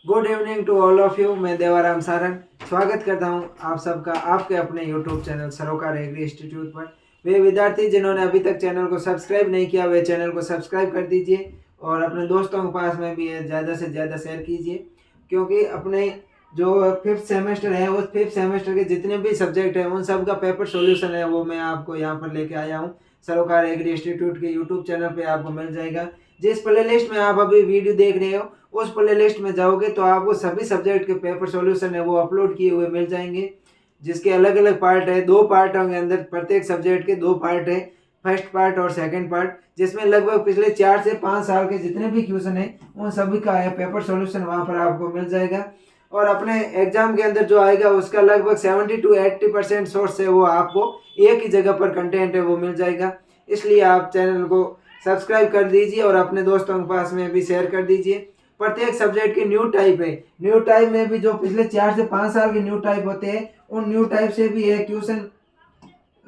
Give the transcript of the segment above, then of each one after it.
Good evening to all of you. मैं देवाराम सारंग स्वागत करता हूं आप सबका आपके अपने यूट्यूब चैनल सरोकार एग्री इंस्टीट्यूट पर। वे विद्यार्थी जिन्होंने अभी तक चैनल को सब्सक्राइब नहीं किया वे चैनल को सब्सक्राइब कर दीजिए और अपने दोस्तों के पास में भी ज़्यादा से ज़्यादा शेयर कीजिए, क्योंकि अपने जो फिफ्थ सेमेस्टर है उस फिफ्थ सेमेस्टर के जितने भी सब्जेक्ट हैं उन सब का पेपर सॉल्यूशन है वो मैं आपको यहाँ पर लेके आया हूँ। सरोकार एग्री इंस्टीट्यूट के यूट्यूब चैनल पे आपको मिल जाएगा। जिस प्ले लिस्ट में आप अभी वीडियो देख रहे हो उस प्ले लिस्ट में जाओगे तो आपको सभी सब्जेक्ट के पेपर सॉल्यूशन है वो अपलोड किए हुए मिल जाएंगे, जिसके अलग अलग पार्ट है। 2 पार्टों के अंदर प्रत्येक सब्जेक्ट के 2 पार्ट है, फर्स्ट पार्ट और सेकंड पार्ट, जिसमें लगभग पिछले 4 से 5 साल के जितने भी क्वेश्चन है उन सभी का है पेपर सॉल्यूशन वहाँ पर आपको मिल जाएगा। और अपने एग्जाम के अंदर जो आएगा उसका लगभग 70 to 80% सोर्स है वो आपको एक ही जगह पर कंटेंट है वो मिल जाएगा। इसलिए आप चैनल को सब्सक्राइब कर दीजिए और अपने दोस्तों के पास में भी शेयर कर दीजिए। प्रत्येक सब्जेक्ट के न्यू टाइप है, न्यू टाइप में भी जो पिछले 4 से 5 साल के न्यू टाइप होते हैं उन न्यू टाइप से भी है क्वेश्चन,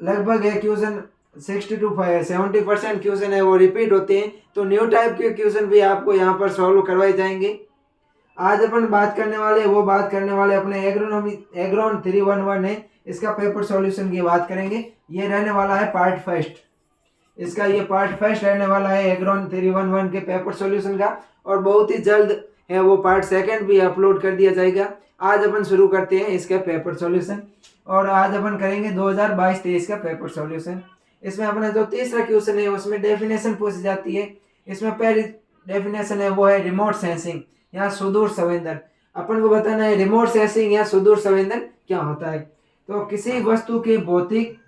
लगभग है क्वेश्चन 60 to 70% क्वेश्चन है वो रिपीट होते हैं। तो न्यू टाइप के क्वेश्चन भी आपको यहाँ पर सॉल्व करवाए जाएंगे। आज अपन बात करने वाले अपने एग्रोन 311 है, इसका पेपर सॉल्यूशन की बात करेंगे। ये रहने वाला है पार्ट फर्स्ट, इसका ये पार्ट फर्स्ट रहने वाला है एग्रोन 311 के पेपर सॉल्यूशन का, और बहुत ही जल्द है वो पार्ट सेकंड भी अपलोड कर दिया जाएगा। आज अपन शुरू करते हैं इसका पेपर सॉल्यूशन और आज अपन करेंगे 2022-23 का पेपर सॉल्यूशन। इसमें अपना जो तीसरा क्वेश्चन है उसमें डेफिनेशन पूछी जाती है। इसमें पहली डेफिनेशन है वो है रिमोट सेंसिंग या सुदूर संवेदन। अपन को बताना है रिमोट सेंसिंग या सुदूर संवेदन क्या होता है। तो किसी वस्तु के भौतिक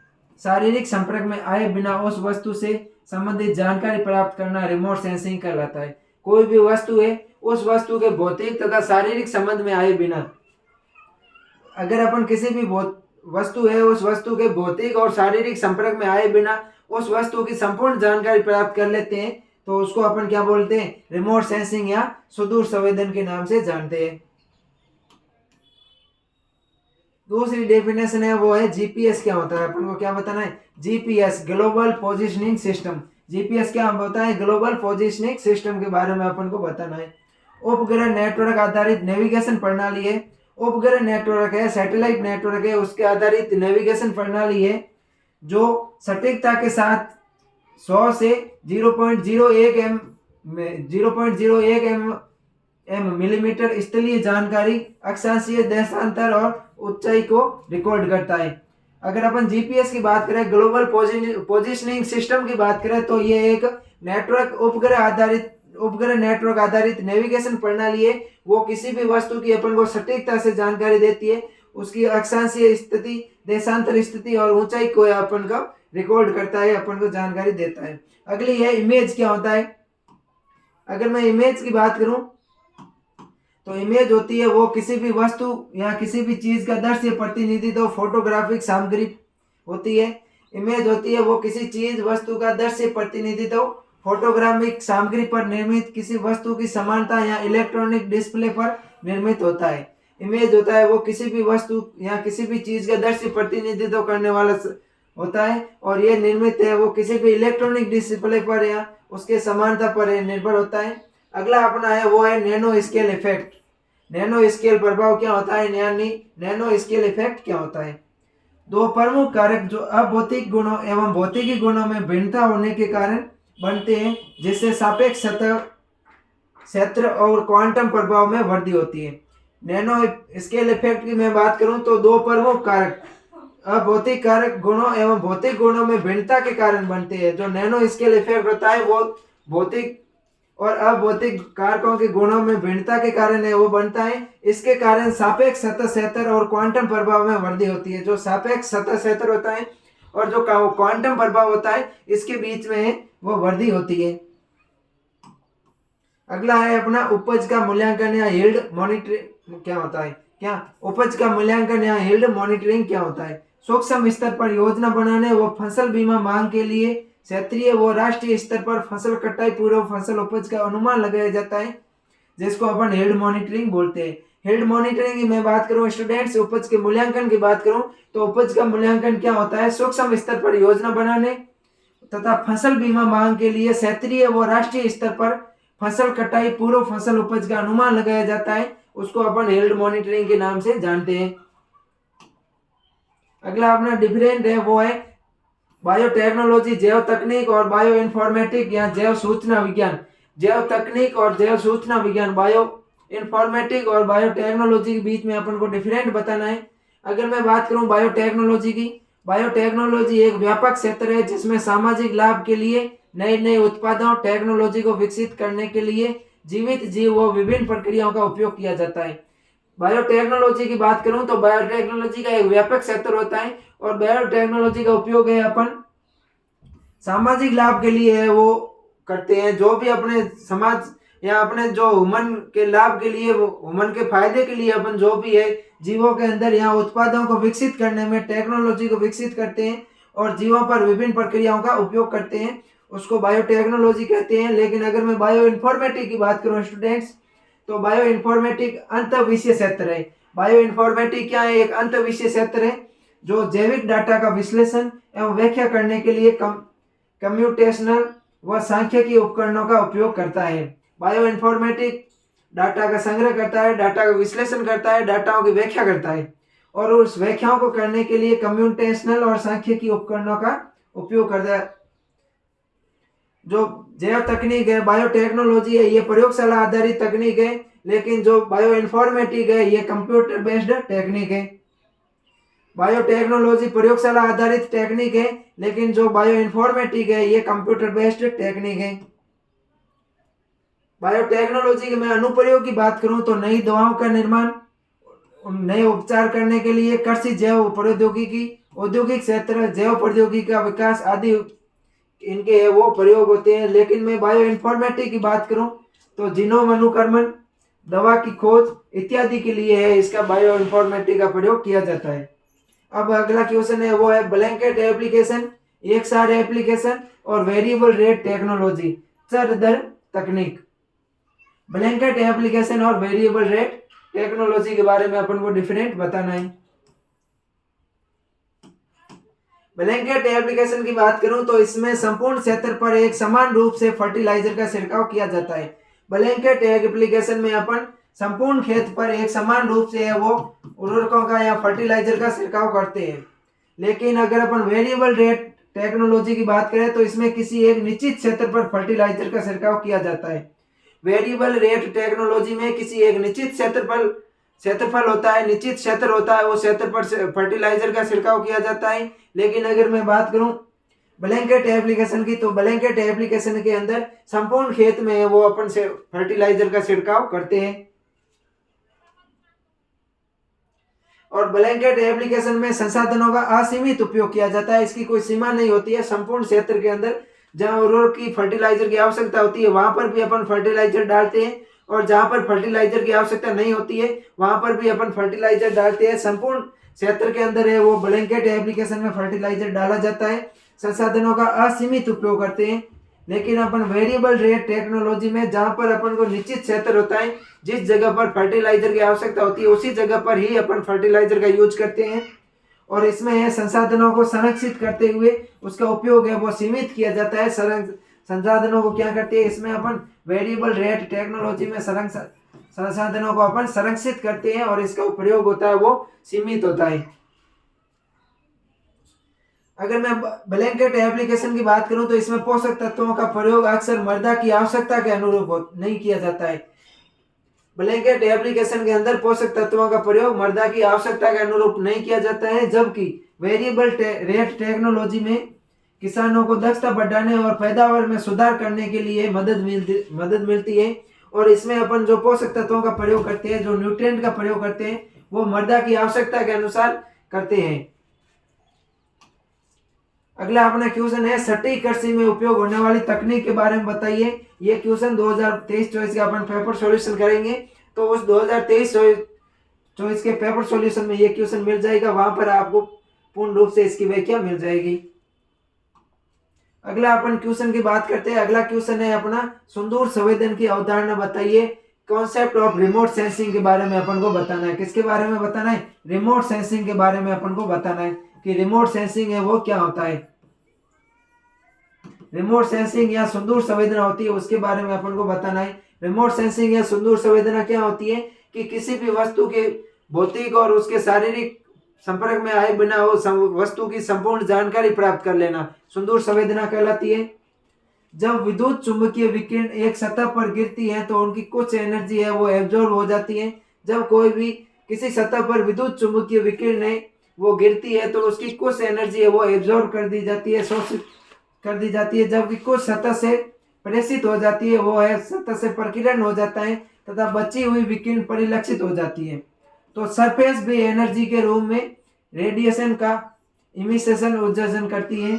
शारीरिक संपर्क में आए बिना उस वस्तु से संबंधित जानकारी प्राप्त करना रिमोट सेंसिंग कहलाता है। कोई भी वस्तु है उस वस्तु के भौतिक तथा शारीरिक संबंध में आए बिना, अगर अपन किसी भी वस्तु है उस वस्तु के भौतिक और शारीरिक संपर्क में आए बिना उस वस्तु की संपूर्ण जानकारी प्राप्त कर लेते हैं तो उसको अपन क्या बोलते हैं, रिमोट सेंसिंग या सुदूर संवेदन के नाम से जानते हैं। दूसरी डेफिनेशन है वो है जीपीएस क्या होता है। अपन को क्या बताना है, GPS global positioning system. GPS क्या होता है, ग्लोबल पोजिशनिंग सिस्टम के बारे में अपन को बताना है। उपग्रह नेटवर्क आधारित नेविगेशन प्रणाली है, उपग्रह नेटवर्क है, सैटेलाइट नेटवर्क है, उसके आधारित नेविगेशन प्रणाली है जो सटीकता के साथ 100 से 0.01 मिलीमीटर स्थलीय जानकारी, अक्षांशीय देशांतर और ऊंचाई को रिकॉर्ड करता है। अगर अपन जीपीएस की बात करें, ग्लोबल पोजिशनिंग सिस्टम की बात करें, तो ये एक नेटवर्क उपग्रह नेटवर्क आधारित नेविगेशन प्रणाली है। वो किसी भी वस्तु की अपन को सटीकता से जानकारी देती है, उसकी अक्षांशीय स्थिति, देशांतर स्थिति और ऊंचाई को अपन को रिकॉर्ड करता है, अपन को जानकारी देता है। अगली है इमेज क्या होता है। अगर मैं इमेज की बात करूं तो इमेज होती है वो किसी भी वस्तु या किसी भी चीज का दृश्य प्रतिनिधित्व, फोटोग्राफिक सामग्री होती है। इमेज होती है वो किसी चीज वस्तु का दृश्य प्रतिनिधित्व फोटोग्राफिक सामग्री पर निर्मित किसी वस्तु की समानता या इलेक्ट्रॉनिक डिस्प्ले पर निर्मित होता है। इमेज होता है वो किसी भी वस्तु या किसी भी चीज का दृश्य प्रतिनिधित्व करने वाला होता है और ये निर्मित है वो किसी भी इलेक्ट्रॉनिक डिस्प्ले पर या उसके समानता पर निर्भर होता है। अगला अपना है वो है nano scale effect. Nano scale प्रभाव क्या होता है, यानी नैनो स्केल इफेक्ट क्या होता है। दो प्रमुख कारक जो अभौतिक गुणों एवं भौतिकी गुणों में भिन्नता होने के कारण बनते हैं, जिससे सापेक्ष क्षेत्र और क्वांटम प्रभाव में वृद्धि होती है। नैनो स्केल इफेक्ट की मैं बात करूं तो दो प्रमुख कारक अभौतिक कारक गुणों एवं भौतिक गुणों में भिन्नता के कारण बनते हैं। जो नैनो स्केल इफेक्ट होता है वो भौतिक और अभौतिक कारकों के गुणों में भिन्नता के कारण है वो बनता है। इसके कारण सापेक्ष सतह क्षेत्र और क्वांटम प्रभाव में वृद्धि होती है। जो सापेक्ष सतह क्षेत्र होता है और जो क्वांटम प्रभाव होता है इसके बीच में वो वृद्धि होती है। अगला है अपना उपज का मूल्यांकन या यील्ड मॉनिटरिंग क्या होता है। क्या उपज का मूल्यांकन या यील्ड मॉनिटरिंग क्या होता है। सूक्ष्म स्तर पर योजना बनाने व फसल बीमा मांग के लिए क्षेत्रीय व राष्ट्रीय स्तर पर फसल कटाई पूर्व फसल उपज का अनुमान लगाया जाता है, जिसको अपन यील्ड मॉनिटरिंग बोलते हैं। यील्ड मॉनिटरिंग की मैं बात करूं स्टूडेंट्स, उपज के मूल्यांकन की बात करूं तो उपज का मूल्यांकन क्या होता है, सूक्ष्म स्तर पर योजना बनाने तथा फसल बीमा मांग के लिए क्षेत्रीय व राष्ट्रीय स्तर पर फसल कटाई पूर्व फसल उपज का अनुमान लगाया जाता है उसको अपन हेल्थ मॉनिटरिंग के नाम से जानते हैं। अगला अपना डिफरेंट है वो है बायोटेक्नोलॉजी, जैव तकनीक और बायो इन्फॉर्मेटिक या जैव सूचना विज्ञान। जैव तकनीक और जैव सूचना विज्ञान, बायो इन्फॉर्मेटिक और बायोटेक्नोलॉजी के बीच में अपन को डिफरेंट बताना है। अगर मैं बात करूं बायोटेक्नोलॉजी की, बायोटेक्नोलॉजी एक व्यापक क्षेत्र है जिसमें सामाजिक लाभ के लिए नए नए उत्पादों टेक्नोलॉजी को विकसित करने के लिए जीवित जीव व विभिन्न प्रक्रियाओं का उपयोग किया जाता है। बायोटेक्नोलॉजी की बात करूं तो बायोटेक्नोलॉजी का एक व्यापक क्षेत्र होता है और बायोटेक्नोलॉजी का उपयोग है अपन सामाजिक लाभ के लिए है वो करते हैं। जो भी अपने समाज या अपने जो ह्यूमन के लाभ के लिए, वो ह्यूमन के फायदे के लिए अपन जो भी है जीवों के अंदर यहाँ उत्पादों को विकसित करने में टेक्नोलॉजी को विकसित करते हैं और जीवों पर विभिन्न प्रक्रियाओं का उपयोग करते हैं, उसको बायोटेक्नोलॉजी कहते हैं। लेकिन अगर मैं बायो इन्फॉर्मेटिक की बात करूँ स्टूडेंट्स, तो बायो इन्फॉर्मेटिक अंत विषय क्षेत्र है। बायो इन्फॉर्मेटिक क्या है? एक अंत विषय क्षेत्र है जो जैविक डाटा का विश्लेषण एवं व्याख्या करने के लिए कंप्यूटेशनल व सांख्यिकी उपकरणों का उपयोग करता है। बायो इन्फॉर्मेटिक डाटा का संग्रह करता है, डाटा का विश्लेषण करता है, डाटाओं की व्याख्या करता है और उस व्याख्याओं को करने के लिए कंप्यूटेशनल और सांख्यिकी उपकरणों का उपयोग करता है। जो जैव तकनीक है, बायोटेक्नोलॉजी है, ये प्रयोगशाला आधारित तकनीक है, लेकिन जो बायो इन्फॉर्मेटिक है ये कंप्यूटर बेस्ड टेक्निक है। बायोटेक्नोलॉजी प्रयोगशाला आधारित टेक्निक है, लेकिन जो बायो इन्फॉर्मेटिक है ये कंप्यूटर बेस्ड टेक्निक है। बायोटेक्नोलॉजी के मैं अनुप्रयोग की बात करूं तो नई दवाओं का निर्माण, नए उपचार करने के लिए कृषि, जैव प्रौद्योगिकी, औद्योगिक क्षेत्र, जैव प्रौद्योगिकी का विकास आदि इनके वो प्रयोग होते हैं। लेकिन मैं बायो इन्फॉर्मेटिक की बात करूं तो जीनोम अनुक्रमण, दवा की खोज इत्यादि के लिए है इसका बायो इन्फॉर्मेटिक का प्रयोग किया जाता है। अब अगला क्वेश्चन है वो है ब्लैंकेट एप्लीकेशन, एक सार एप्लीकेशन और वेरिएबल रेट टेक्नोलॉजी, चर दर तकनीक। ब्लैंकेट एप्लीकेशन और वेरिएबल रेट टेक्नोलॉजी के बारे में अपन को डिफरेंट बताना है। ब्लैंकेट एप्लीकेशन की बात करूं तो इसमें संपूर्ण क्षेत्र पर एक समान रूप से फर्टिलाइजर का छिड़काव किया जाता है। ब्लैंकेट एप्लीकेशन में अपन संपूर्ण खेत पर एक समान रूप से है वो उर्वरकों का या फर्टिलाइजर का छिड़काव करते हैं। लेकिन अगर अपन वेरिएबल रेट टेक्नोलॉजी की बात करें तो इसमें किसी एक निश्चित क्षेत्र पर फर्टिलाइजर का छिड़काव किया जाता है। वेरिएबल रेट टेक्नोलॉजी में किसी एक निश्चित क्षेत्रफल होता है, निश्चित क्षेत्र होता है, वो क्षेत्र पर फर्टिलाइजर का छिड़काव किया जाता है। लेकिन अगर मैं बात करूं ब्लैंकेट एप्लीकेशन की, तो ब्लैंकेट एप्लीकेशन के अंदर संपूर्ण खेत में है वो अपन से फर्टिलाइजर का छिड़काव करते हैं। और ब्लैंकेट एप्लीकेशन में संसाधनों का असीमित उपयोग किया जाता है, इसकी कोई सीमा नहीं होती है। संपूर्ण क्षेत्र के अंदर जहां उर्वरक की फर्टिलाइजर की आवश्यकता होती है वहां पर भी अपन फर्टिलाइजर डालते हैं और जहां पर फर्टिलाइजर की आवश्यकता नहीं होती है वहां पर भी अपन फर्टिलाइजर डालते हैं। संपूर्ण क्षेत्र के अंदर है वो ब्लैंकेट एप्लीकेशन में फर्टिलाइजर डाला जाता है, संसाधनों का असीमित उपयोग करते हैं। लेकिन अपन वेरिएबल रेट टेक्नोलॉजी में जहां पर अपन को निश्चित क्षेत्र होता है, जिस जगह पर फर्टिलाइजर की आवश्यकता होती है उसी जगह पर ही अपन फर्टिलाइजर का यूज करते हैं और इसमें है संसाधनों को संरक्षित करते हुए उसका उपयोग है वो सीमित किया जाता है। संसाधनों को क्या करते हैं इसमें अपन वेरिएबल रेट टेक्नोलॉजी में संसाधनों को अपन संरक्षित करते हैं और इसका प्रयोग होता है वो सीमित होता है। अगर मैं ब्लैंकेट एप्लीकेशन की बात करूं तो इसमें पोषक तत्वों का प्रयोग अक्सर मृदा की आवश्यकता के अनुरूप नहीं किया जाता है। ब्लैंकेट एप्लीकेशन के अंदर पोषक तत्वों का प्रयोग मृदा की आवश्यकता के अनुरूप नहीं किया जाता है, जबकि वेरिएबल रेट टेक्नोलॉजी में किसानों को दक्षता बढ़ाने और पैदावार में सुधार करने के लिए मदद मिलती है और इसमें अपन जो पोषक तत्वों का प्रयोग करते हैं, जो न्यूट्रिएंट का प्रयोग करते हैं वो मृदा की आवश्यकता के अनुसार करते हैं। अगला अपना क्वेश्चन है सटीक कृषि में उपयोग होने वाली तकनीक के बारे में बताइए। ये क्वेश्चन 2023-24 का अपन पेपर सॉल्यूशन करेंगे, तो उस 2023-24 के पेपर सॉल्यूशन में ये क्वेश्चन मिल जाएगा, वहां पर आपको पूर्ण रूप से इसकी व्याख्या मिल जाएगी। अगला अपन क्वेश्चन की बात करते हैं। अगला क्वेश्चन है अपना सुदूर संवेदन की अवधारणा बताइए। कॉन्सेप्ट ऑफ रिमोट सेंसिंग के बारे में अपन को बताना है। किसके बारे में बताना है? रिमोट सेंसिंग के बारे में अपन को बताना है कि रिमोट सेंसिंग है वो क्या होता है। रिमोट सेंसिंग या सुदूर संवेदना होती है उसके बारे में अपन को बताना है। रिमोट सेंसिंग या सुदूर संवेदना क्या होती है? कि किसी भी वस्तु के भौतिक और उसके शारीरिक संपर्क में आए बिना वस्तु की संपूर्ण जानकारी प्राप्त कर लेना सुदूर संवेदना कहलाती है। जब विद्युत चुंबकीय विकिरण एक सतह पर गिरती है तो उनकी कुछ एनर्जी है वो एब्जॉर्ब हो जाती है। जब कोई भी किसी सतह पर विद्युत चुंबकीय विकिरण है वो गिरती है तो उसकी कुछ एनर्जी है वो एब्जॉर्ब कर दी जाती है, शोषित कर दी जाती है, जबकि कुछ सतह से प्रेषित हो जाती है, वो है सतह से प्रकीर्णन हो जाता है तथा बची हुई विकिरण परिलक्षित हो जाती है। तो सरफेस भी एनर्जी के रूप में रेडिएशन का इमिशन उत्सर्जन करती है।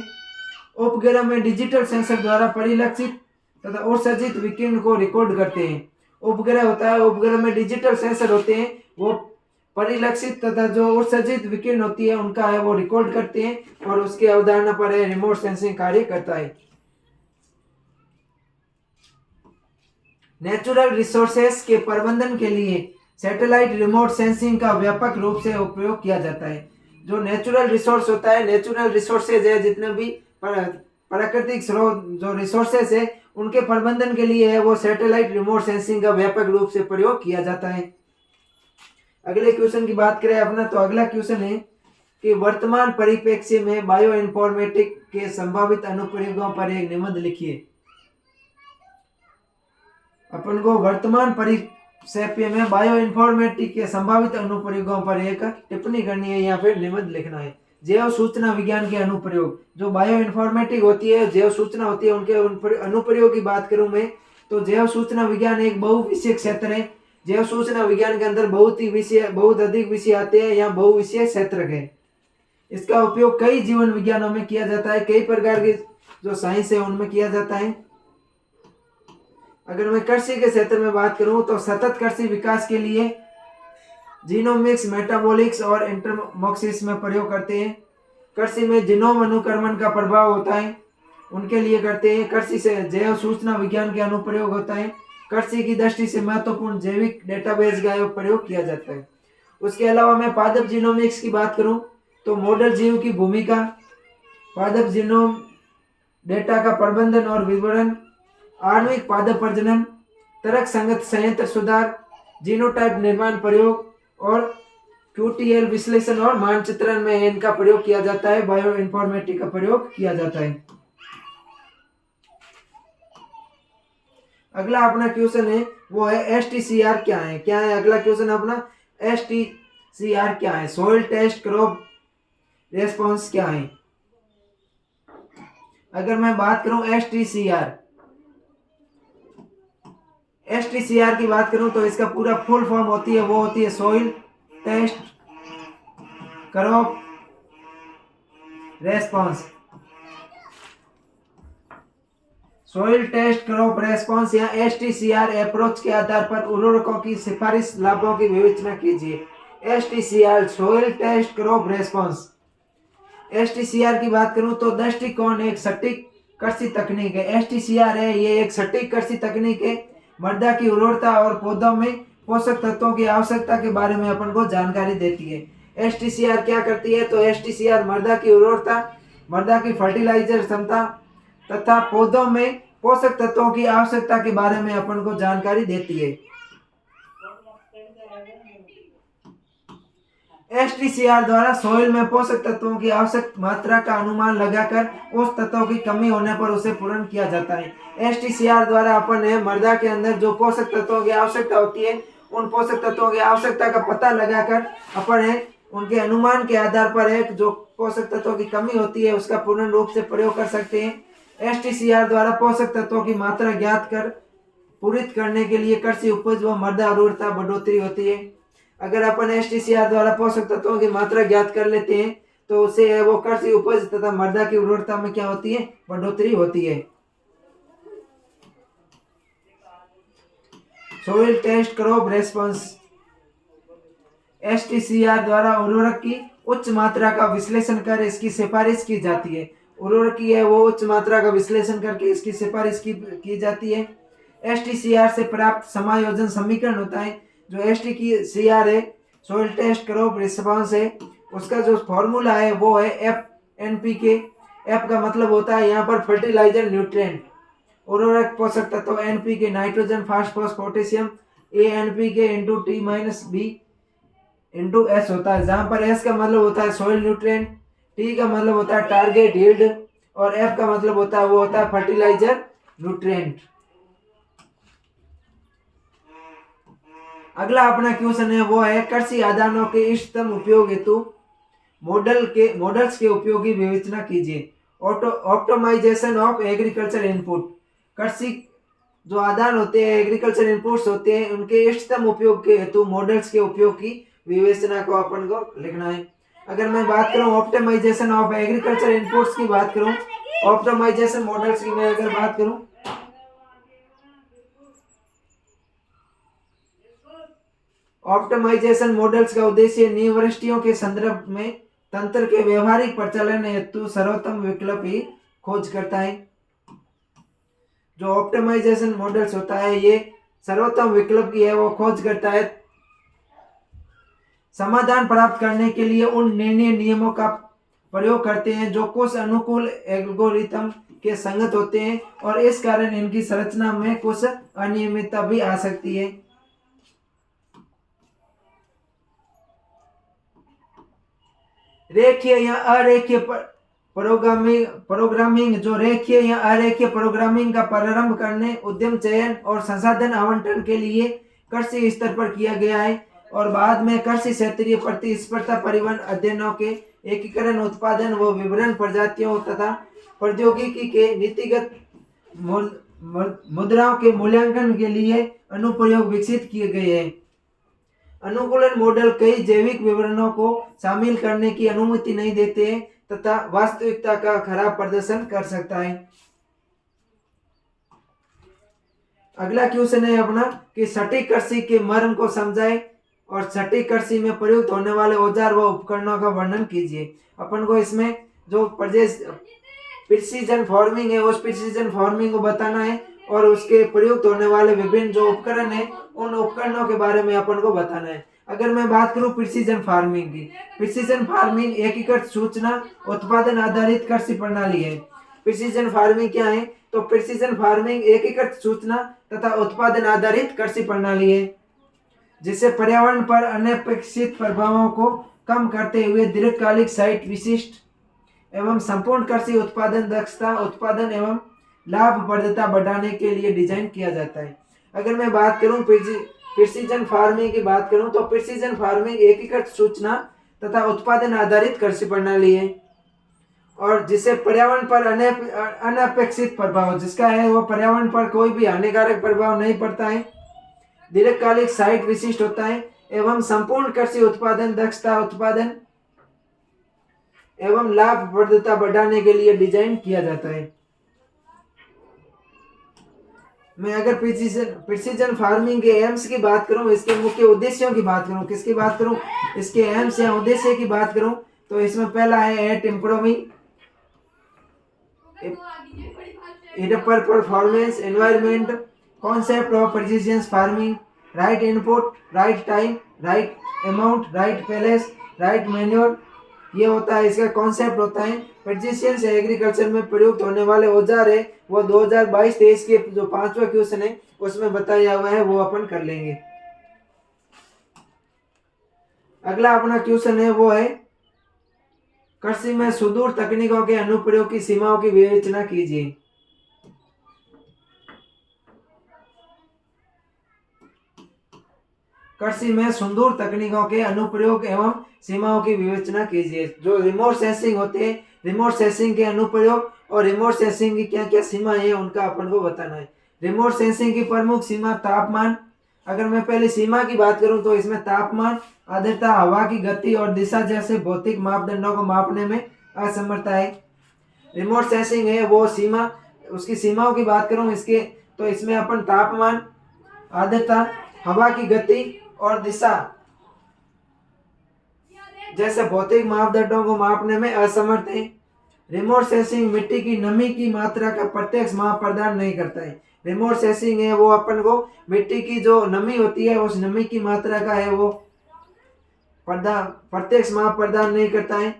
उपग्रह में डिजिटल सेंसर द्वारा परिलक्षित तथा उत्सर्जित विकिरण को रिकॉर्ड करते हैं। उपग्रह होता है, उपग्रह में डिजिटल सेंसर होते हैं, वो परिलक्षित तथा जो उत्सर्जित विकिरण होती है उनका है वो रिकॉर्ड करते हैं और उसकी अवधारणा पर है रिमोट सेंसिंग कार्य करता है। नेचुरल रिसोर्सेस के प्रबंधन के लिए सैटेलाइट रिमोट सेंसिंग का व्यापक रूप से उपयोग किया जाता है। जो नेचुरल रिसोर्स होता है, नेचुरल रिसोर्सेज है, जितने भी प्राकृतिक स्रोत जो रिसोर्सेस है उनके प्रबंधन के लिए है वो सैटेलाइट रिमोट सेंसिंग का व्यापक रूप से प्रयोग किया जाता है। अगले क्वेश्चन की बात करें अपना, तो अगला क्वेश्चन है कि वर्तमान परिप्रेक्ष्य में बायो इन्फॉर्मेटिक के संभावित अनुप्रयोगों पर एक निबंध लिखिए। अपन को वर्तमान परिप्रेक्ष्य में बायो इन्फॉर्मेटिक के संभावित अनुप्रयोगों पर एक टिप्पणी करनी है या फिर निबंध लिखना है। जैव सूचना विज्ञान के अनुप्रयोग, जो बायो इन्फॉर्मेटिक होती है, जैव सूचना होती है, उनके अनुप्रयोग की बात करूं मैं तो जैव सूचना विज्ञान एक बहुविषय क्षेत्र है। जैव सूचना विज्ञान के अंदर बहुत अधिक विषय आते हैं, यहाँ बहुविषय क्षेत्र है। इसका उपयोग कई जीवन विज्ञानों में किया जाता है, कई प्रकार की जो साइंस है उनमें किया जाता है। अगर मैं कृषि के क्षेत्र में बात करूं तो सतत कृषि विकास के लिए जीनोमिक्स, मेटाबॉलिक्स और इंटरमोक्सिस में प्रयोग करते हैं। कृषि में जीनोम अनुक्रमण का प्रभाव होता है, उनके लिए करते हैं। कृषि से जैव सूचना विज्ञान के अनुप्रयोग होता है। कृषि की दृष्टि से महत्वपूर्ण जैविक डेटाबेस का प्रयोग किया जाता है। उसके अलावा मैं पादप जीनोमिक्स की बात करूं तो मॉडल जीव की भूमिका, पादप जीनोम डेटा का प्रबंधन और विवरण, आणविक पादप प्रजनन, तर्क संगत संयंत्र सुधार, जीनोटाइप निर्माण प्रयोग और QTL विश्लेषण और मानचित्रण में इनका प्रयोग किया जाता है। बायो इन्फॉर्मेटिक का प्रयोग किया जाता है। अगला अपना क्वेश्चन है वो है STCR क्या है। क्या है अगला क्वेश्चन अपना, STCR क्या है? सॉइल टेस्ट क्रॉप रेस्पॉन्स क्या है? अगर मैं बात करूं STCR की बात करूं तो इसका पूरा फुल फॉर्म होती है वो होती है soil test crop response. Soil test crop response या STCR अप्रोच के आधार पर उर्वरकों की सिफारिश लाभों की विवेचना कीजिए। STCR soil test crop response. STCR की बात करूं तो दृष्टिकोण एक सटीक कृषि तकनीक है। STCR है ये एक सटीक कृषि तकनीक है। मृदा की उर्वरता और पौधों में पोषक तत्वों की आवश्यकता के बारे में अपन को जानकारी देती है। STCR क्या करती है तो STCR मृदा की उर्वरता, मृदा की फर्टिलाइजर क्षमता तथा पौधों में पोषक तत्वों की आवश्यकता के बारे में अपन को जानकारी देती है। STCR द्वारा सॉइल में पोषक तत्वों की आवश्यक मात्रा का अनुमान लगाकर उस तत्वों की कमी होने पर उसे पूर्ण किया जाता है। STCR द्वारा अपन मृदा के अंदर जो पोषक तत्वों की आवश्यकता होती है उन पोषक तत्वों की आवश्यकता का पता लगाकर अपन उनके अनुमान के आधार पर जो पोषक तत्वों की कमी होती है उसका पूर्ण रूप से प्रयोग कर सकते हैं। STCR द्वारा पोषक तत्वों की मात्रा ज्ञात कर पूरित करने के लिए कृषि उपज व मृदा उर्वरता बढ़ोतरी होती है। अगर अपन STCR द्वारा पोषक तत्वों की मात्रा ज्ञात कर लेते हैं तो उससे वो कृषि उपज तथा मृदा की उर्वरता में क्या होती है, बढ़ोतरी होती है। Soil test crop response. STCR द्वारा उर्वरक की उच्च मात्रा का विश्लेषण कर इसकी सिफारिश की जाती है। उर्वरक की है वो उच्च मात्रा का विश्लेषण करके इसकी सिफारिश की जाती है। STCR से प्राप्त समायोजन समीकरण होता है। जो STCR है सॉइल टेस्ट क्रॉप रिस्पॉन्स है, उसका जो फॉर्मूला है वो है FNPK। F का मतलब होता है यहाँ पर फर्टिलाइजर न्यूट्रिएंट, उर्वरक पोषक तत्व NPK nitrogen, phosphorus, potassium, ANP के into T minus B into S होता है, जहां पर एस का मतलब होता है सोइल न्यूट्रिएंट, टी का मतलब होता है टारगेट यील्ड और एफ का मतलब होता है वो होता है फर्टिलाइजर न्यूट्रिएंट। अगला अपना क्वेश्चन है वो है कृषि आदानों के इष्टतम उपयोग हेतु मॉडल्स के उपयोग की विवेचना कीजिए। ऑप्टिमाइजेशन ऑफ एग्रीकल्चर इनपुट, कृषि जो आदान होते हैं एग्रीकल्चर इनपुट्स होते हैं उनके इष्टतम उपयोग के हेतु मॉडल्स के उपयोग की विवेचना को अपन को लिखना है। अगर मैं बात करूं ऑप्टिमाइजेशन ऑफ एग्रीकल्चर इनपुट्स की बात करूं, ऑप्टिमाइजेशन मॉडल्स की मैं अगर बात करूं, ऑप्टिमाइजेशन मॉडल्स का उद्देश्य यूनिवर्सिटियों के संदर्भ में तंत्र के व्यवहारिक प्रचलन हेतु सर्वोत्तम विकल्प ही खोज करता है। जो ऑप्टिमाइजेशन मॉडल्स होता है ये सर्वोत्तम विकल्प की है वो खोज करता है। समाधान प्राप्त करने के लिए उन निर्णय नियमों का प्रयोग करते हैं जो कुछ अनुकूल एल्गोरिथम के संगत होते हैं और इस कारण इनकी संरचना में कुछ अनियमितता भी आ सकती है। रेखीय या अरेखीय प्रोग्रामिंग जो रेखीय या अरेखीय प्रोग्रामिंग का प्रारंभ करने उद्यम चयन और संसाधन आवंटन के लिए कृषि स्तर पर किया गया है और बाद में कृषि क्षेत्रीय प्रतिस्पर्धा परिवहन अध्ययनों के एकीकरण उत्पादन व विवरण प्रजातियों तथा प्रौद्योगिकी के नीतिगत मुद्राओं के मूल्यांकन के लिए अनुप्रयोग विकसित किए गए हैं। अनुकूलन मॉडल कई जैविक विवरणों को शामिल करने की अनुमति नहीं देते हैं तथा वास्तविकता का खराब प्रदर्शन कर सकता है। अगला क्वेश्चन है अपना कि सटीक कृषि के मर्म को समझाएं और सटीक कृषि में प्रयुक्त होने वाले औजार व उपकरणों का वर्णन कीजिए। अपन को इसमें जो प्रिसीजन फार्मिंग है उस प्रिसीजन फार्मिंग को बताना है और उसके प्रयुक्त होने वाले विभिन्न जो उपकरण है उन उपकरणों के बारे में अपन को बताना है। अगर मैं बात करूं प्रिसीजन फार्मिंग की, प्रिसीजन फार्मिंग एकीकृत सूचना उत्पादन आधारित कृषि प्रणाली है। प्रिसीजन फार्मिंग क्या है? तो प्रिसीजन फार्मिंग एकीकृत सूचना तथा उत्पादन आधारित कृषि प्रणाली है जिससे पर्यावरण पर अनपेक्षित प्रभावों को कम करते हुए दीर्घकालिक साइट विशिष्ट एवं संपूर्ण कृषि उत्पादन दक्षता उत्पादन एवं लाभप्रदता बढ़ाने के लिए डिजाइन किया जाता है। अगर मैं बात करूं प्रिसीजन फार्मिंग की बात करूं तो प्रिसीजन फार्मिंग एकीकृत सूचना तथा उत्पादन आधारित कृषि प्रणाली है और जिससे पर्यावरण पर अनपेक्षित प्रभाव जिसका है वो पर्यावरण पर कोई भी हानिकारक प्रभाव नहीं पड़ता है, दीर्घकालिक साइट विशिष्ट होता है एवं संपूर्ण कृषि उत्पादन दक्षता उत्पादन एवं लाभप्रदता बढ़ाने के लिए डिजाइन किया जाता है। मैं अगर प्रिसीजन फार्मिंग के एम्स की बात करूं, इसके मुख्य उद्देश्यों की बात करूं, किसकी बात करूं, इसके एम्स या उद्देश्य की बात करूं तो इसमें पहला है at improving performance environment concept of precision farming, right input right time right amount right place right manure, ये होता है इसका कॉन्सेप्ट होता है। प्रिसीजन एग्रीकल्चर में प्रयुक्त होने वाले औजार है वो 2022-23 के जो 5वां क्वेश्चन है उसमें बताया हुआ है वो अपन कर लेंगे। अगला अपना क्वेश्चन है वो है कृषि में सुदूर तकनीकों के अनुप्रयोग की सीमाओं की विवेचना कीजिए। कृषि में सुदूर तकनीकों के अनुप्रयोग एवं सीमाओं की विवेचना कीजिए। जो रिमोट सेंसिंग होते हैं, रिमोट सेंसिंग के अनुप्रयोग और रिमोट सेंसिंग की क्या क्या सीमाएं हैं उनका अपन को बताना है। रिमोट सेंसिंग की प्रमुख सीमा तापमान, अगर मैं पहले सीमा की बात करूं तो इसमें तापमान, आर्द्रता, हवा की गति और दिशा जैसे भौतिक मापदंडों को मापने में असमर्थता है। रिमोट सेंसिंग है वो सीमा, उसकी सीमाओं की बात करूं इसके तो इसमें अपन तापमान, आर्द्रता, हवा की गति और दिशा जैसे भौतिक मापदंडों को मापने में असमर्थ है। रिमोट सेंसिंग मिट्टी की नमी की मात्रा का प्रत्यक्ष माप प्रदान नहीं करता है। रिमोट सेंसिंग है वो अपन को मिट्टी की जो नमी होती है उस नमी की मात्रा का है वो प्रत्यक्ष माप प्रदान नहीं करता है।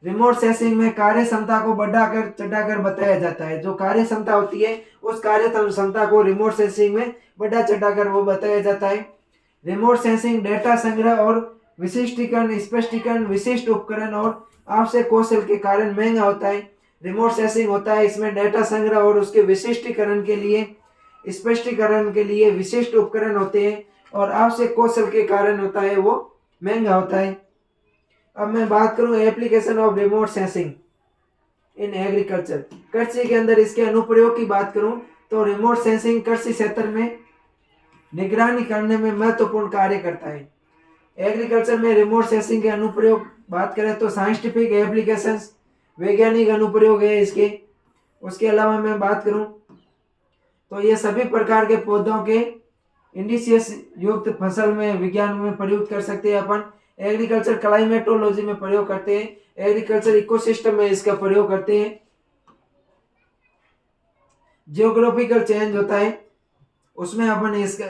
रिमोट सेंसिंग में कार्य क्षमता को बढ़ाकर चढ़ाकर बताया जाता है। जो कार्य क्षमता होती है उस कार्य क्षमता को रिमोट सेंसिंग में बढ़ा चढ़ाकर वो बताया जाता है। रिमोट सेंसिंग डेटा संग्रह और विशिष्टीकरण स्पष्टीकरण विशिष्ट उपकरण और आवश्यक कौशल के कारण महंगा होता है। रिमोट सेंसिंग होता है, इसमें डेटा संग्रह और उसके विशिष्टीकरण के लिए स्पष्टीकरण के लिए विशिष्ट उपकरण होते हैं और आवश्यक कौशल के कारण होता है वो महंगा होता है। अब मैं बात करूं application of remote sensing in agriculture. कृषि के अंदर इसके अनुप्रयोग की बात करूं तो रिमोट सेंसिंग कृषि क्षेत्र में निगरानी करने में महत्वपूर्ण कार्य करता है। एग्रीकल्चर में रिमोट सेंसिंग के अनुप्रयोग बात करें तो साइंटिफिक एप्लीकेशंस वैज्ञानिक अनुप्रयोग है इसके। उसके अलावा मैं बात करूं तो ये सभी प्रकार के पौधों के इंडिसियस युक्त फसल में विज्ञान में प्रयुक्त कर सकते हैं अपन। एग्रीकल्चर क्लाइमेटोलॉजी में प्रयोग करते हैं। एग्रीकल्चर इकोसिस्टम में इसका प्रयोग करते हैं। जियोग्राफिकल चेंज होता है उसमें अपन इसका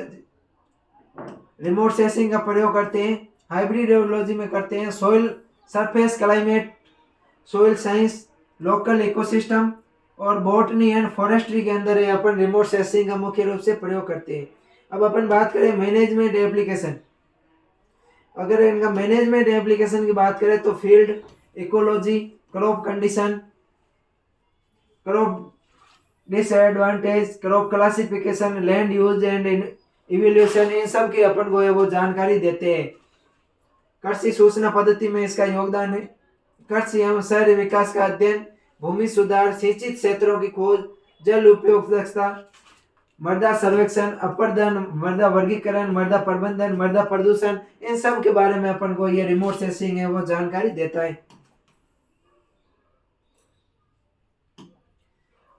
रिमोट सेंसिंग का प्रयोग करते हैं। हाइब्रिडोलॉजी में करते हैं। Soil surface climate soil science local ecosystem और बॉटनी एंड फॉरेस्ट्री के अंदर अपन रिमोट सेंसिंग का मुख्य रूप से प्रयोग करते हैं। अब अपन बात करें मैनेजमेंट एप्लीकेशन। अगर इनका मैनेजमेंट एप्लीकेशन की बात करें तो field ecology crop condition crop disadvantage crop classification land use and evolution in सब की अपन को वो जानकारी देते हैं। कृषि सूचना पद्धति में इसका योगदान है। कृषि एवं शहरी विकास का अध्ययन भूमि सुधार सिंचित क्षेत्रों की खोज जल उपयोग दक्षता मृदा सर्वेक्षण अपर्दन मृदा वर्गीकरण मृदा प्रबंधन मृदा प्रदूषण इन सब के बारे में अपन को ये रिमोट सेंसिंग है वो जानकारी देता है।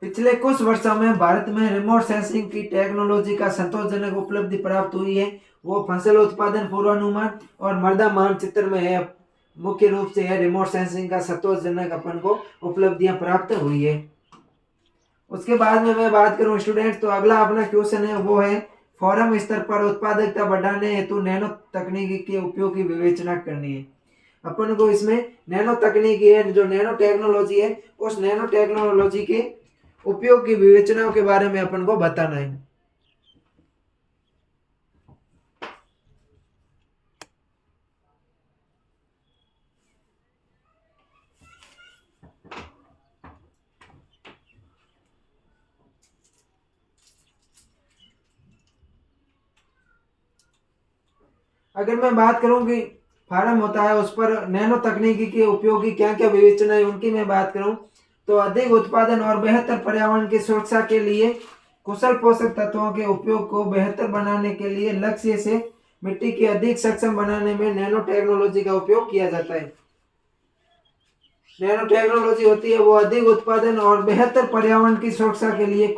पिछले कुछ वर्षों में भारत में रिमोट सेंसिंग की टेक्नोलॉजी का संतोषजनक उपलब्धि प्राप्त हुई है। वो फसल उत्पादन पूर्वानुमान और मृदा मानचित्र में है। मुख्य रूप से है रिमोट सेंसिंग का संतोषजनक अपन को उपलब्धियां प्राप्त हुई है। उसके बाद में मैं बात करूं स्टूडेंट तो अगला अपना क्वेश्चन है वो है फॉरम स्तर पर उत्पादकता बढ़ाने हेतु नैनो तकनीकी के उपयोग की विवेचना करनी है। अपन को इसमें नैनो तकनीकी है जो नैनो टेक्नोलॉजी है उस नैनो टेक्नोलॉजी के उपयोग की विवेचनाओं के बारे में अपन को बताना है। अगर मैं बात करूं कि फार्म होता है उस पर नैनो तकनीकी के उपयोग की क्या क्या विवेचना है उनकी मैं बात करूं तो अधिक उत्पादन और बेहतर पर्यावरण की सुरक्षा के लिए कुशल पोषक तत्वों के उपयोग को बेहतर बनाने के लिए लक्ष्य से मिट्टी की अधिक सक्षम बनाने में नैनो टेक्नोलॉजी का उपयोग किया जाता है। नैनो टेक्नोलॉजी होती है वो अधिक उत्पादन और बेहतर पर्यावरण की सुरक्षा के लिए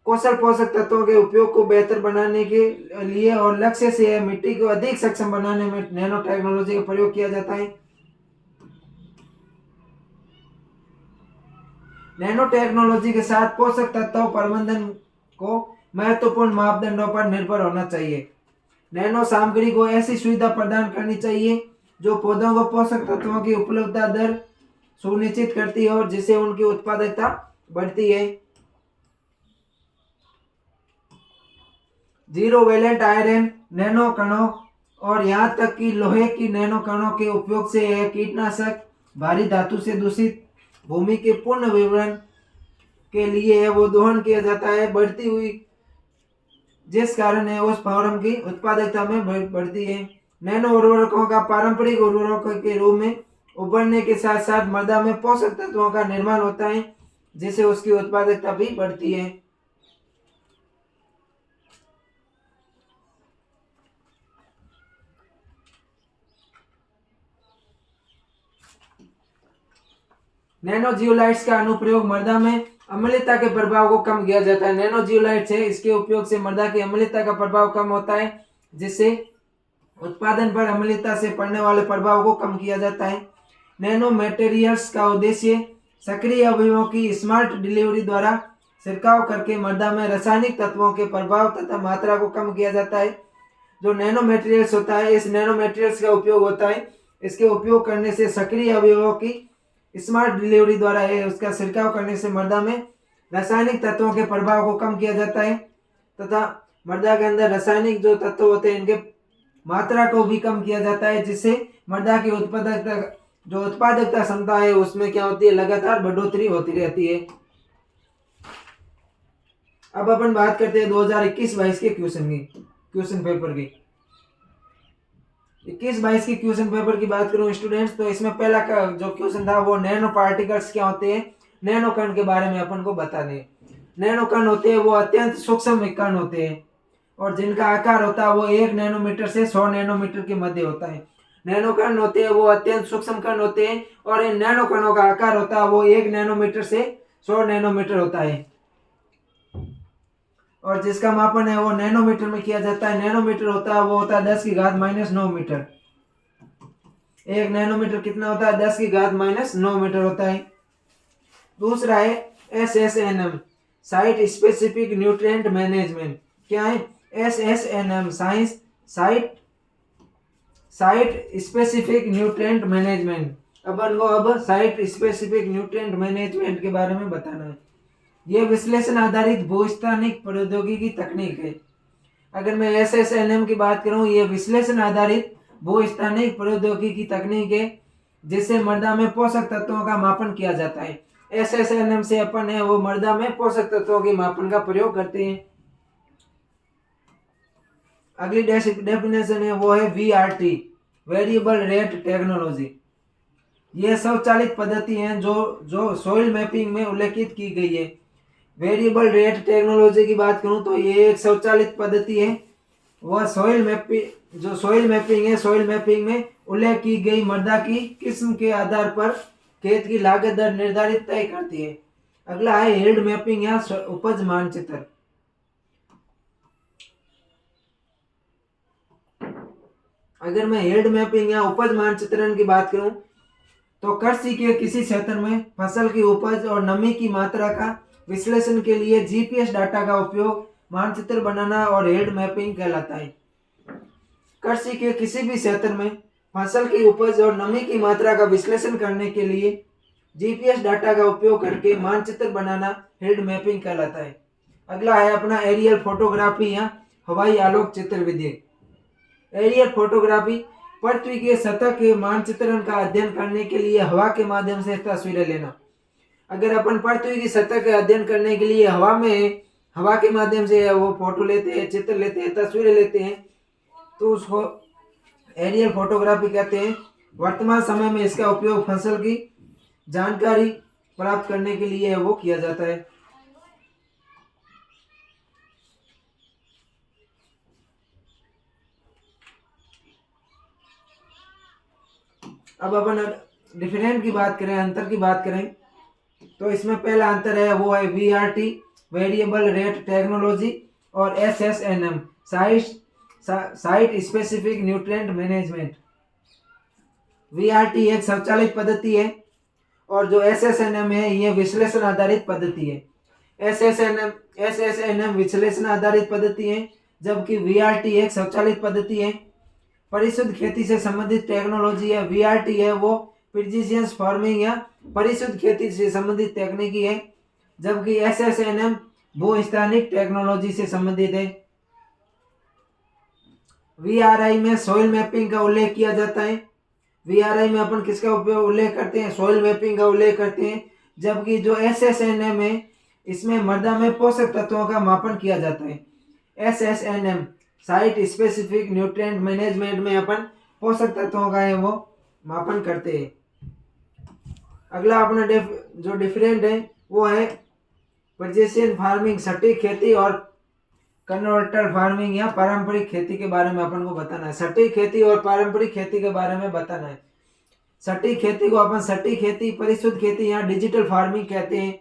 कौशल पोषक तत्वों के उपयोग को बेहतर बनाने के लिए और लक्ष्य से मिट्टी को अधिक सक्षम बनाने में नैनो टेक्नोलॉजी का प्रयोग किया जाता है। नैनो टेक्नोलॉजी के साथ पोषक तत्व प्रबंधन को महत्वपूर्ण मापदंडों पर निर्भर होना चाहिए। नैनो सामग्री को ऐसी सुविधा प्रदान करनी चाहिए जो पौधों को पोषक तत्वों की उपलब्धता दर सुनिश्चित करती है और जिससे उनकी उत्पादकता बढ़ती है। जीरो वैलेंट आयरन नैनो कणों और यहाँ तक कि लोहे की नैनो कणों के उपयोग से यह कीटनाशक भारी धातु से दूषित भूमि के पूर्ण विवरण के लिए वो दोहन किया जाता है बढ़ती हुई जिस कारण है उस फॉर्म की उत्पादकता में बढ़ती है। नैनो उर्वरकों का पारंपरिक उर्वरकों के रूप में उभरने के साथ साथ मृदा में पोषक तत्वों का निर्माण होता है जिससे उसकी उत्पादकता भी बढ़ती है। नैनो जियोलाइट्स का अनुप्रयोग मृदा में अम्लता के प्रभाव को कम किया जाता है। नैनो जियोलाइट्स है इसके उपयोग से मृदा की अम्लता का प्रभाव कम होता है जिससे उत्पादन पर अम्लता से पड़ने वाले प्रभाव को कम किया जाता है। नैनो मटेरियल्स का उद्देश्य सक्रिय अवयवों की स्मार्ट डिलीवरी द्वारा छिड़काव करके मृदा में रासायनिक तत्वों के प्रभाव तथा मात्रा को कम किया जाता है। जो नैनो मटेरियल्स होता है इस नैनो मटेरियल्स का उपयोग होता है इसके उपयोग करने से सक्रिय अवयवों की स्मार्ट डिलीवरी द्वारा उसका छिड़काव करने से मृदा में रासायनिक तत्वों के प्रभाव को कम किया जाता है तथा मृदा के अंदर रासायनिक जो तत्व होते हैं इनके मात्रा को भी कम किया जाता है, जिससे मृदा की उत्पादकता क्षमता है उसमें क्या होती है, लगातार बढ़ोतरी होती रहती है। अब अपन बात करते हैं 2021-22 के क्वेश्चन पेपर की। 21-22 के क्वेश्चन पेपर की बात करूं स्टूडेंट्स, तो इसमें पहला का जो क्वेश्चन था वो नैनो पार्टिकल्स क्या होते हैं, नैनो कण के बारे में अपन को बता दें। नैनो कण होते हैं वो अत्यंत सूक्ष्म कण होते हैं और जिनका आकार होता है वो 1 नैनोमीटर से 100 नैनोमीटर के मध्य होता है। नैनो कण होते हैं वो अत्यंत सूक्ष्म कण होते हैं और इन नैनो कणों का आकार होता है वो 1 नैनोमीटर से 100 नैनोमीटर होता है और जिसका मापन है वो नैनोमीटर में किया जाता है। नैनोमीटर होता है वो होता है 10⁻⁹ मीटर। 1 नैनोमीटर कितना होता है, 10⁻⁹ मीटर होता है। दूसरा है SSNM, site specific nutrient management. क्या है SSNM, site specific nutrient management. अपन को अब साइट स्पेसिफिक न्यूट्रिएंट मैनेजमेंट के बारे में बताना है। यह विश्लेषण आधारित भूस्थानिक प्रौद्योगिकी तकनीक है। अगर मैं SSNM की बात करूं, यह विश्लेषण आधारित भूस्थानिक प्रौद्योगिकी तकनीक है जिससे मृदा में पोषक तत्वों का मापन किया जाता है। SSNM से अपन है वो मृदा में पोषक तत्वों के मापन का प्रयोग करते हैं। अगली डेफिनेशन है वो है VRT, वेरिएबल रेट टेक्नोलॉजी। यह स्वचालित पद्धति है जो सॉइल मैपिंग में उल्लेखित की गई है। वेरिएबल रेट टेक्नोलॉजी की बात करूं तो ये एक स्वचालित पद्धति है। वह सॉइल मैपिंग है, सॉइल मैपिंग में उल्लेख की गई मृदा की किस्म के आधार पर खेत की लागत दर निर्धारित तय करती है। अगला है यील्ड मैपिंग या उपज मानचित्र। अगर मैं यील्ड मैपिंग या उपज मानचित्रण की बात करूं तो कृषि के किसी क्षेत्र में फसल की उपज और नमी की मात्रा का विश्लेषण के लिए जीपीएस डाटा का उपयोग मानचित्र बनाना और यील्ड मैपिंग कहलाता है। कृषि के किसी भी क्षेत्र में फसल की उपज और नमी की मात्रा का विश्लेषण करने के लिए जीपीएस डाटा का उपयोग करके मानचित्र बनाना यील्ड मैपिंग कहलाता है। अगला है अपना एरियल फोटोग्राफी या हवाई आलोक चित्र विधि। एरियल फोटोग्राफी पृथ्वी के सतह के मानचित्रण का अध्ययन करने के लिए हवा के माध्यम से तस्वीरें लेना। अगर अपन पृथ्वी की सतह का अध्ययन करने के लिए हवा के माध्यम से वो फोटो लेते हैं, चित्र लेते हैं, तस्वीरें लेते हैं, तो उसको एरियल फोटोग्राफी कहते हैं। वर्तमान समय में इसका उपयोग फसल की जानकारी प्राप्त करने के लिए वो किया जाता है। अब अपन डिफरेंट की बात करें, अंतर की बात करें, तो इसमें पहला अंतर है वो है VRT, वेरिएबल रेट टेक्नोलॉजी, और SSNM, site specific nutrient management. VRT एक स्वचालित पद्धति है और जो SSNM है ये विश्लेषण आधारित पद्धति है। SSNM विश्लेषण आधारित पद्धति है जबकि VRT एक स्वचालित पद्धति है। परिशुद्ध खेती से संबंधित टेक्नोलॉजी है। VRT है वो प्रिसिशन फार्मिंग या परिशुद्ध खेती से संबंधित तकनीकी है, जबकि SSNM भूस्थानिक टेक्नोलॉजी से संबंधित है। VRI में सॉइल मैपिंग का उल्लेख किया जाता है। VRI में अपन किसका उल्लेख करते हैं, सॉइल मैपिंग का उल्लेख करते हैं, जबकि जो SSNM है इसमें मृदा में पोषक तत्वों का मापन किया जाता है। SSNM site specific nutrient management में अपन पोषक तत्वों का है वो मापन करते हैं। अगला अपना जो डिफरेंट है वो है प्रिसिशन फार्मिंग, सटीक खेती, और कन्वर्टर फार्मिंग या पारंपरिक खेती के बारे में अपन को बताना है। सटीक खेती और पारंपरिक खेती के बारे में बताना है। सटीक खेती को अपन सटीक खेती, परिशुद्ध खेती या डिजिटल फार्मिंग कहते हैं,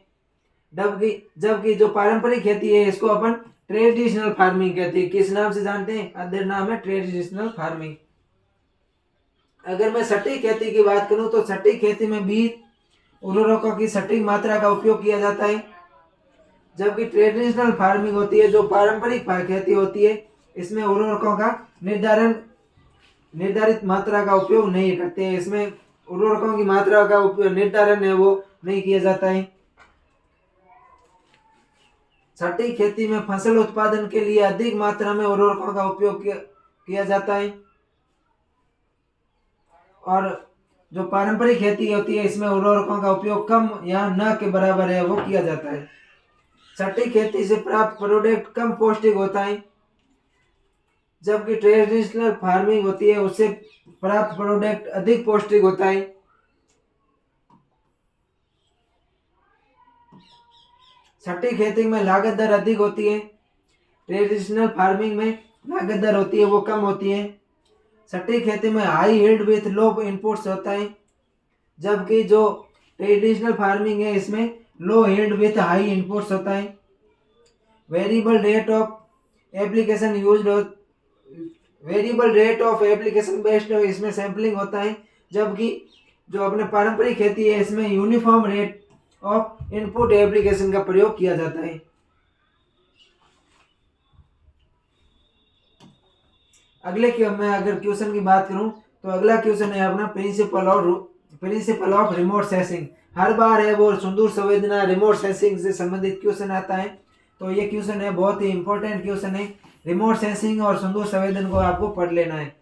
जबकि जो पारंपरिक खेती है इसको अपन ट्रेडिशनल फार्मिंग कहते हैं। किस नाम से जानते हैं, अदर नाम है ट्रेडिशनल फार्मिंग। अगर मैं सटीक खेती की बात करूं तो सटीक खेती में बीज उर्वरकों की सटीक मात्रा का उपयोग किया जाता है, जबकि ट्रेडिशनल फार्मिंग होती है जो पारंपरिक खेती होती है, इसमें उर्वरकों का निर्धारण निर्धारित मात्रा का उपयोग नहीं करते हैं। इसमें उर्वरकों की मात्रा का निर्धारण है वो नहीं किया जाता है। छठी खेती में फसल उत्पादन के लिए अधिक मात्रा में उर्वरकों का उपयोग किया जाता है और जो पारंपरिक खेती होती है इसमें उर्वरकों का उपयोग कम या न के बराबर है वो किया जाता है। छठी खेती से प्राप्त प्रोडक्ट कम पौष्टिक होता है, जबकि ट्रेडिशनल फार्मिंग होती है उससे प्राप्त प्रोडक्ट अधिक पौष्टिक होता है। छठी खेती में लागत दर अधिक होती है, ट्रेडिशनल फार्मिंग में लागत दर होती है वो कम होती है। छठी खेती में high yield with low inputs होता है, जबकि जो ट्रेडिशनल फार्मिंग है इसमें लो यील्ड विथ हाई इनपुट्स होता है। Variable rate of application used variable rate of application based इसमें सैम्पलिंग होता है, जबकि जो अपने पारंपरिक खेती है इसमें uniform rate of input application का प्रयोग किया जाता है। मैं अगर क्वेश्चन की बात करूं तो अगला क्वेश्चन है अपना प्रिंसिपल ऑफ रिमोट सेंसिंग। हर बार है वो सुदूर संवेदना रिमोट सेंसिंग से संबंधित क्वेश्चन आता है, तो ये क्वेश्चन है बहुत ही इंपॉर्टेंट क्वेश्चन है। रिमोट सेंसिंग और सुदूर संवेदन को आपको पढ़ लेना है।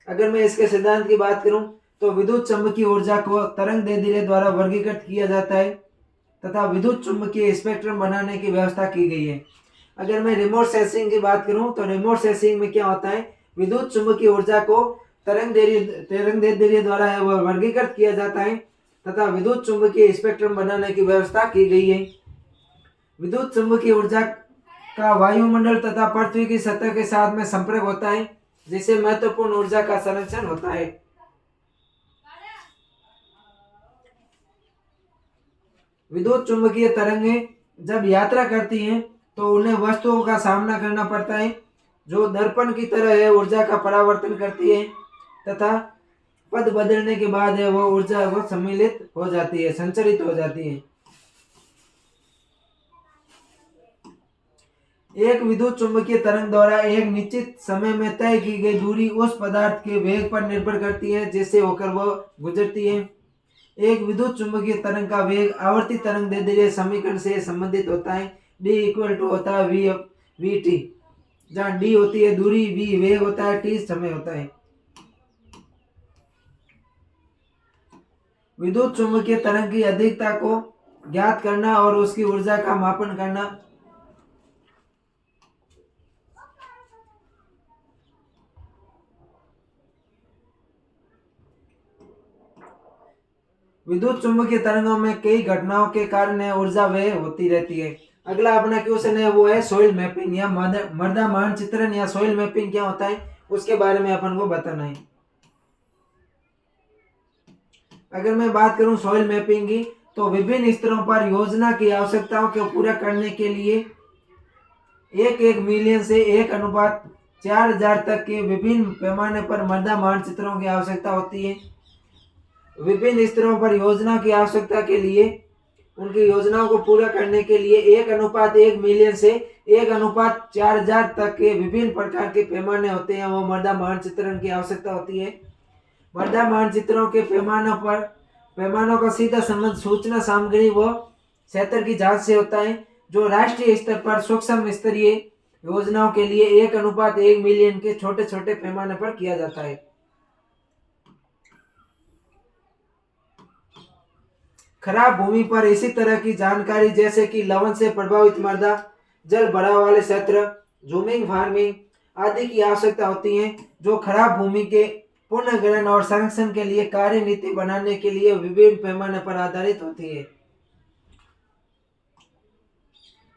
अगर मैं इसके सिद्धांत की बात करूं तो विद्युत चुंबकीय ऊर्जा को तरंग दैर्ध्य द्वारा वर्गीकृत किया जाता है तथा विद्युत चुंबकीय स्पेक्ट्रम बनाने की व्यवस्था की गई है। अगर मैं रिमोट सेंसिंग की बात करूं तो रिमोट सेंसिंग में क्या होता है, विद्युत चुंबकीय ऊर्जा को तरंग दैर्ध्य द्वारा वर्गीकृत किया जाता है तथा विद्युत चुंबकीय स्पेक्ट्रम बनाने की व्यवस्था की गई है। विद्युत चुंबकीय ऊर्जा का वायुमंडल तथा पृथ्वी की सतह के साथ में संपर्क होता है, जिससे महत्वपूर्ण ऊर्जा का संरक्षण होता है। विद्युत चुंबकीय तरंगें जब यात्रा करती हैं तो उन्हें वस्तुओं का सामना करना पड़ता है जो दर्पण की तरह है ऊर्जा का परावर्तन करती है तथा पद बदलने के बाद है वो ऊर्जा वो सम्मिलित हो जाती है, संचरित हो जाती है। एक विद्युत चुंबकीय तरंग द्वारा एक निश्चित समय में तय की गई दूरी उस पदार्थ के वेग पर निर्भर करती है जिससे होकर वह गुजरती है। एक विद्युत चुंबकीय तरंग का वेग आवर्ती तरंग दैर्ध्य समीकरण से संबंधित होता है। D इक्वल टू होता है वी टी, जहाँ D होती है दूरी, V वेग होता है, T समय होता है। विद्युत चुंबकीय तरंग की अधिकता को ज्ञात करना और उसकी ऊर्जा का मापन करना। विद्युत चुंबकीय तरंगों में कई घटनाओं के कारण ऊर्जा व्यय होती रहती है। अगला अपना क्वेश्चन है वो है सॉइल मैपिंग या मृदा मानचित्रण या सॉइल मैपिंग क्या होता है उसके बारे में अपन को बताना है। अगर मैं बात करूं सॉइल मैपिंग की तो विभिन्न स्तरों पर योजना की आवश्यकताओं को पूरा करने के लिए 1 मिलियन से 1:4000 तक के विभिन्न पैमाने पर मृदा मानचित्रों की आवश्यकता होती है। विभिन्न स्तरों पर योजना की आवश्यकता के लिए उनकी योजनाओं को पूरा करने के लिए 1:1 मिलियन से 1:4000 तक के विभिन्न प्रकार के पैमाने होते हैं, वो मृदा मानचित्रण की आवश्यकता होती है। मृदा मानचित्रों के पैमानों का सीधा संबंध सूचना सामग्री व क्षेत्र की जांच से होता है, जो राष्ट्रीय स्तर पर सूक्ष्म स्तरीय योजनाओं के लिए 1:1 मिलियन के छोटे छोटे पैमाने पर किया जाता है। खराब भूमि पर इसी तरह की जानकारी जैसे कि लवण से प्रभावित मृदा, जल भराव वाले क्षेत्र, जूमिंग फार्मिंग आदि की आवश्यकता होती है, जो खराब भूमि के पुनर्ग्रहण और संरक्षण के लिए कार्य नीति बनाने के लिए विभिन्न पैमाने पर आधारित होती है।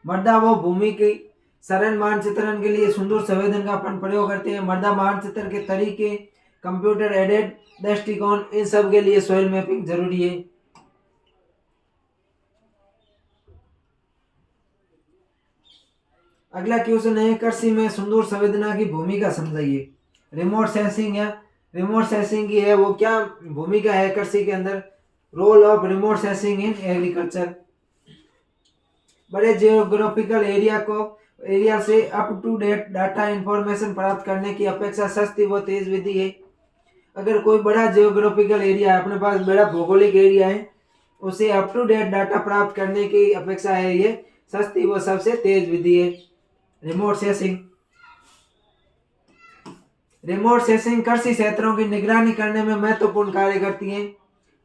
मृदा व भूमि की सरल मानचित्रण के लिए सुदूर संवेदन का अपन प्रयोग करते हैं। मृदा मानचित्रण के तरीके, कंप्यूटर एडेड दृष्टिकोण, इन सब के लिए सॉइल मैपिंग जरूरी है। अगला क्वेश्चन है कृषि में सुदूर संवेदना की भूमिका समझाइए। रिमोट सेंसिंग की है वो क्या भूमिका है कृषि के अंदर। Role of remote sensing in agriculture. बड़े जियोग्राफिकल एरिया को एरिया से up to date data information प्राप्त करने की अपेक्षा सस्ती व तेज विधि है। अगर कोई बड़ा जियोग्राफिकल एरिया है, अपने पास बड़ा भौगोलिक एरिया है, उसे अप टू डेट डाटा प्राप्त करने की अपेक्षा है ये सस्ती व सबसे तेज विधि है। Remote sensing. रिमोट सेंसिंग कृषि क्षेत्रों की निगरानी करने में महत्वपूर्ण कार्य करती है।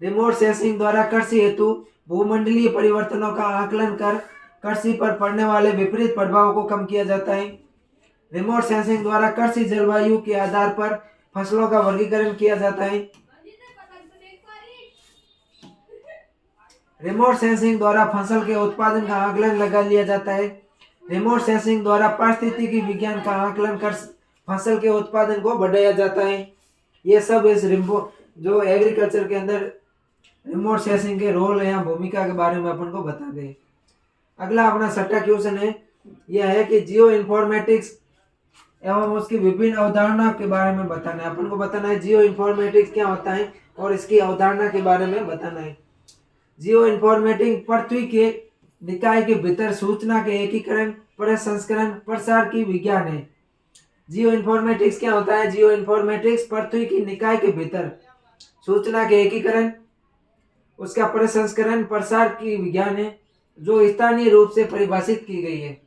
रिमोट सेंसिंग द्वारा कृषि हेतु भूमंडलीय परिवर्तनों का आकलन कर कृषि पर पड़ने वाले विपरीत प्रभावों को कम किया जाता है। रिमोट सेंसिंग द्वारा कृषि जलवायु के आधार पर फसलों का वर्गीकरण किया जाता है। रिमोट सेंसिंग द्वारा फसल के उत्पादन का आकलन लगा लिया जाता है। रिमोट सेंसिंग द्वारा पारिस्थितिकी विज्ञान का आकलन कर फसल के उत्पादन को बढ़ाया जाता है। ये सब इस जो एग्रीकल्चर के अंदर रिमोट सेंसिंग के रोल या भूमिका के बारे में अपन को बता गए। अगला अपना छठा क्वेश्चन है, यह है कि जियो इन्फॉर्मेटिक्स एवं उसकी विभिन्न अवधारणा के बारे में बताना है। अपन को बताना है जियो इन्फॉर्मेटिक्स क्या होता है और इसकी अवधारणा के बारे में बताना है। जियो इन्फॉर्मेटिक्स पृथ्वी के निकाय के भीतर सूचना के एकीकरण, प्रसंस्करण, प्रसार की विज्ञान है। जियो इन्फॉर्मेटिक्स क्या होता है? जियो इन्फॉर्मेटिक्स पृथ्वी की निकाय के भीतर सूचना के एकीकरण, उसका प्रसंस्करण, प्रसार की विज्ञान है जो स्थानीय रूप से परिभाषित की गई है।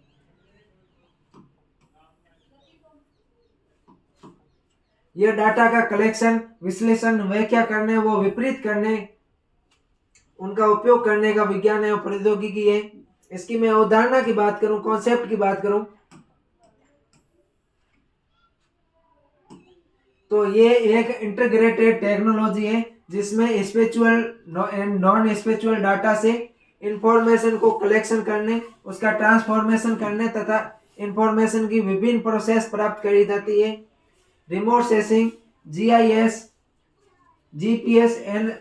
यह डाटा का कलेक्शन, विश्लेषण, व्याख्या करने व विपरीत करने, उनका उपयोग करने का विज्ञान है और प्रौद्योगिकी है। इसकी मैं अवधारणा की बात करूं, कॉन्सेप्ट की बात करूं, तो ये एक इंटीग्रेटेड टेक्नोलॉजी है जिसमें spiritual and non spiritual data से इंफॉर्मेशन को कलेक्शन करने, उसका ट्रांसफॉर्मेशन करने तथा इंफॉर्मेशन की विभिन्न प्रोसेस प्राप्त करी जाती है। Remote sensing, GIS, GPS and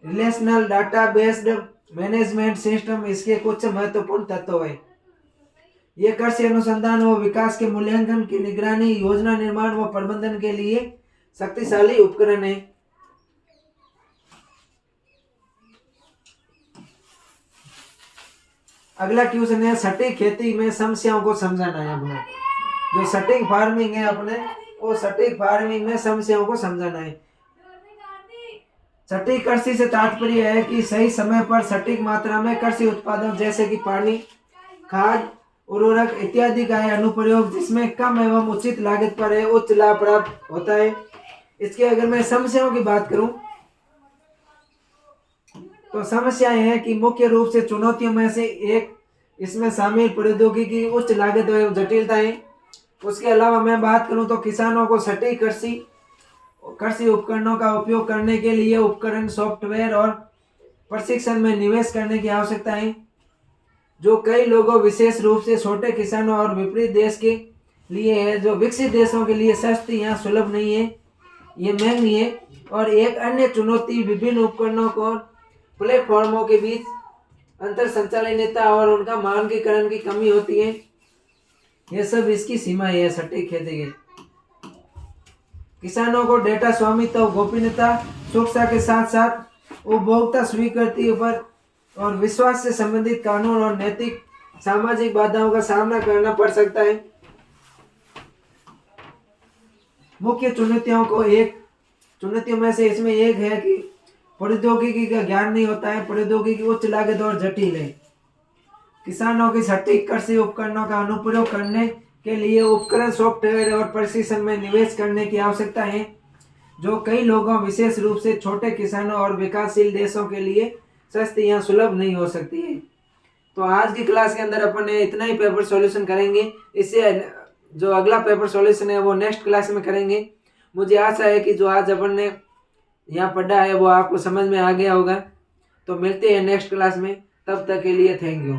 relational data based management system इसके कुछ महत्वपूर्ण तत्व है। ये कृषि अनुसंधान व विकास के मूल्यांकन की निगरानी, योजना निर्माण व प्रबंधन के लिए शक्तिशाली उपकरण है। अगला क्वेश्चन है, सटीक खेती में समस्याओं को समझाना है। अपने जो सटीक फार्मिंग है, अपने वो सटीक फार्मिंग में समस्याओं को समझाना है। सटीक कृषि से तात्पर्य है कि सही समय पर सटीक मात्रा में कृषि उत्पादन जैसे कि पानी, खाद, उर्वरक इत्यादि का अनुप्रयोग जिसमें कम एवं उचित लागत पर है उच्च लाभ प्राप्त होता है। इसके अगर मैं समस्याओं की बात करूं तो समस्याएं हैं कि मुख्य रूप से चुनौतियों में से एक इसमें शामिल प्रौद्योगिकी, उच्च लागत एवं जटिलताएं। उसके अलावा मैं बात करूं तो किसानों को सटीक कृषि उपकरणों का उपयोग करने के लिए उपकरण, सॉफ्टवेयर और प्रशिक्षण में निवेश करने की आवश्यकता है जो कई लोगों, विशेष रूप से छोटे किसानों और विपरीत देश के लिए है, जो विकसित देशों के लिए सस्ती या सुलभ नहीं है, ये महंगी है। और एक अन्य चुनौती विभिन्न उपकरणों को प्लेटफॉर्मों के बीच अंतर संचालनीयता और उनका मानकीकरण की कमी होती है। यह सब इसकी सीमा है सटीक खेती की। किसानों को डेटा स्वामित्व, गोपनीयता, सुरक्षा के साथ साथ उपभोक्ता स्वीकृति पर और विश्वास से संबंधित कानून और नैतिक सामाजिक बाधाओं का सामना करना पड़ सकता है। मुख्य चुनौतियों में से इसमें एक है कि प्रौद्योगिकी का ज्ञान नहीं होता है। प्रौद्योगिकी उच्च लागत और जटिल है। किसानों की सटीक कृषि उपकरणों का अनुप्रयोग करने के लिए उपकरण, सॉफ्टवेयर और प्रशिक्षण में निवेश करने की आवश्यकता है जो कई लोगों, विशेष रूप से छोटे किसानों और विकासशील देशों के लिए सस्ती या सुलभ नहीं हो सकती है। तो आज की क्लास के अंदर अपन ने इतना ही पेपर सॉल्यूशन करेंगे। इससे जो अगला पेपर सॉल्यूशन है वो नेक्स्ट क्लास में करेंगे। मुझे आशा है कि जो आज अपन ने यहाँ पढ़ा है वो आपको समझ में आ गया होगा। तो मिलते हैं नेक्स्ट क्लास में, तब तक के लिए थैंक यू।